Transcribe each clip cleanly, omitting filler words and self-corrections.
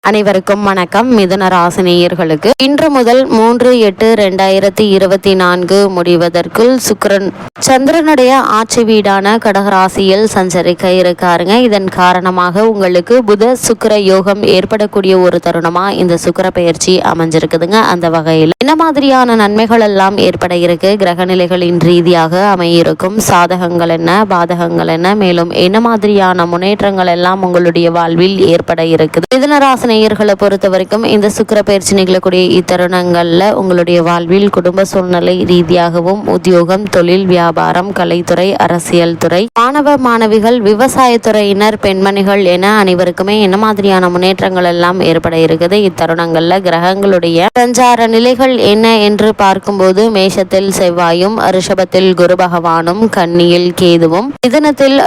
அனைவருக்கும் வணக்கம். மிதுன ராசி நேயர்களுக்கு இன்று முதல் 3/8/2024 முடிவதற்குள் சுக்கிரன் சந்திரனுடைய ஆட்சி வீடான கடகராசியில் சஞ்சரிக்க இருக்காருங்க. இதன் காரணமாக உங்களுக்கு புத சுக்கிர யோகம் ஏற்படக்கூடிய ஒரு தருணமா இந்த சுக்கிர பயிற்சி அமைஞ்சிருக்குதுங்க. அந்த வகையில் என்ன மாதிரியான நன்மைகள் எல்லாம் ஏற்பட இருக்கு, கிரக நிலைகளின் ரீதியாக அமையிருக்கும் சாதகங்கள் என்ன, பாதகங்கள் என்ன, மேலும் என்ன மாதிரியான முன்னேற்றங்கள் எல்லாம் உங்களுடைய வாழ்வில் ஏற்பட இருக்குது. மிதுன ராசி நேயர்களை பொறுத்த வரைக்கும் இந்த சுக்கிர பயிற்சி நிகழக்கூடிய இத்தருணங்கள்ல உங்களுடைய வாழ்வில் குடும்ப சூழ்நிலை ரீதியாகவும் உத்தியோகம், தொழில், வியாபாரம், கலைத்துறை, அரசியல் துறை, மாணவ மாணவிகள், விவசாயத்துறையினர், பெண்மணிகள் என அனைவருக்குமே என்ன மாதிரியான முன்னேற்றங்கள் எல்லாம் ஏற்பட இருக்குது. இத்தருணங்கள்ல கிரகங்களுடைய சஞ்சார நிலைகள் என்ன என்று பார்க்கும்போது மேஷத்தில் செவ்வாயும், ரிஷபத்தில் குரு பகவானும், கன்னியில் கேதுவும், மிதுனத்தில்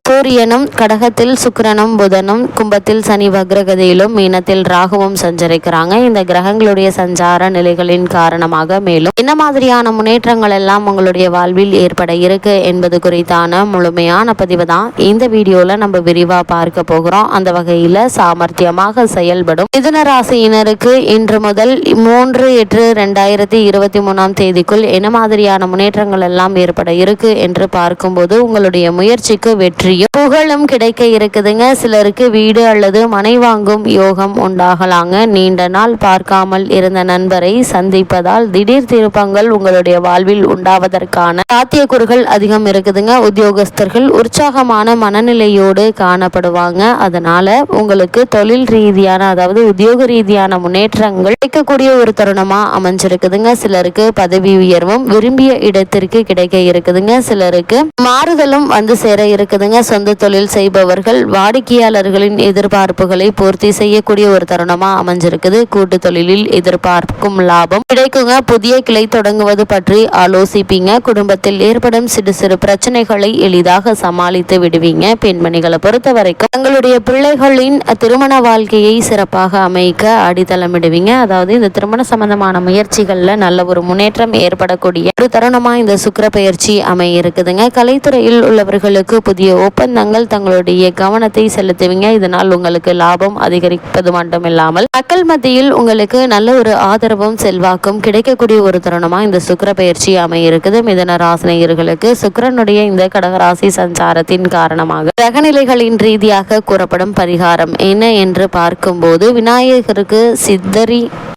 சூரியனும், கடகத்தில் சுக்கிரனும் புதனும், கும்பத்தில் சனி வக்ரகதியிலும், மீனத்தில் ராகுவும் சஞ்சரிக்கிறாங்க. இந்த கிரகங்களுடைய சஞ்சார நிலைகளின் காரணமாக மேலும் என்ன மாதிரியான முன்னேற்றங்கள் எல்லாம் உங்களுடைய வாழ்வில் ஏற்பட இருக்கு என்பது குறித்தான முழுமையான பதிவு தான் இந்த வீடியோல நம்ம விரிவா பார்க்க போகிறோம். அந்த வகையில சாமர்த்தியமாக செயல்படும் மிதுன ராசியினருக்கு இன்று முதல் 3/8/2023 என்ன மாதிரியான முன்னேற்றங்கள் எல்லாம் ஏற்பட இருக்கு என்று பார்க்கும்போது உங்களுடைய முயற்சிக்கு வெற்றியும் புகழும் கிடைக்க இருக்குதுங்க. சிலருக்கு வீடு அல்லது மனை வாங்கும் யோகம் உண்டாகலாங்க. நீண்ட நாள் பார்க்காமல் இருந்த நண்பரை சந்திப்பதால் திடீர் திருப்பங்கள் உங்களுடைய வாழ்வில் உண்டாவதற்கான சாத்தியக்கூறுகள் அதிகம் இருக்குதுங்க. உத்தியோகஸ்தர்கள் உற்சாகமான மனநிலையோடு காணப்படுவாங்க. அதனால உங்களுக்கு தொழில் ரீதியான, அதாவது உத்தியோக ரீதியான முன்னேற்றங்கள் கிடைக்கக்கூடிய ஒரு தருணமா அமைஞ்சிருக்குதுங்க. சிலருக்கு பதவி உயர்வும் விரும்பிய இடத்திற்கு கிடைக்க இருக்குதுங்க. சிலருக்கு மாறுதலும் வந்து சேர இருக்குதுங்க. சொந்த தொழில் செய்பவர்கள் வாடிக்கையாளர்களின் எதிர்பார்ப்புகளை பூர்த்தி செய்யக்கூடிய ஒரு தருணமா அமைஞ்சிருக்குது. கூட்டு தொழிலில் எதிர்பார்க்கும் லாபம் கிடைக்குங்க. புதிய கிளை தொடங்குவது பற்றி ஆலோசிப்பீங்க. குடும்பத்தில் ஏற்படும் சிறு சிறு பிரச்சனைகளை எளிதாக சமாளித்து விடுவீங்க. பெண்மணிகளை பொறுத்த வரைக்கும் தங்களுடைய பிள்ளைகளின் திருமண வாழ்க்கையை சிறப்பாக அமைக்க அடித்தளமிடுவீங்க. அதாவது இந்த திருமண சம்பந்தமான முயற்சிகள்ல நல்ல ஒரு முன்னேற்றம் ஏற்படக்கூடிய ஒரு தருணமா இந்த சுக்கிர பயிற்சி அமைய இருக்குதுங்க. கலைத்துறையில் உள்ளவர்களுக்கு புதிய ஒப்பந்தங்கள் தங்களுடைய கவனத்தை செலுத்துவீங்க. இதனால் உங்களுக்கு லாபம் அதிகரிப்பது மட்டுமில்லாமல் மக்கள் மத்தியில் உங்களுக்கு நல்ல ஒரு ஆதரவும் செல்வாக்கும் கிடைக்கக்கூடிய ஒரு தருணமா இந்த சுக்கிர பயிற்சி அமைய இருக்குது. மிதுன ராசினியர்களுக்கு சுக்கிரனுடைய இந்த கடகராசி சஞ்சாரத்தின் காரணமாக கிரகநிலைகளின் ரீதியாக கூறப்படும் பரிகாரம் என்ன என்று பார்க்கும்போது விநாயகருக்கு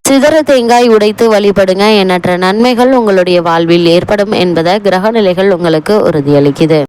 சிதற தேங்காய் உடைத்து வழிபடுங்க. எண்ணற்ற நன்மைகள் உங்களுடைய வாழ்வில் ஏற்படும் என்பதை கிரகநிலைகள் உங்களுக்கு உறுதியளிக்குது.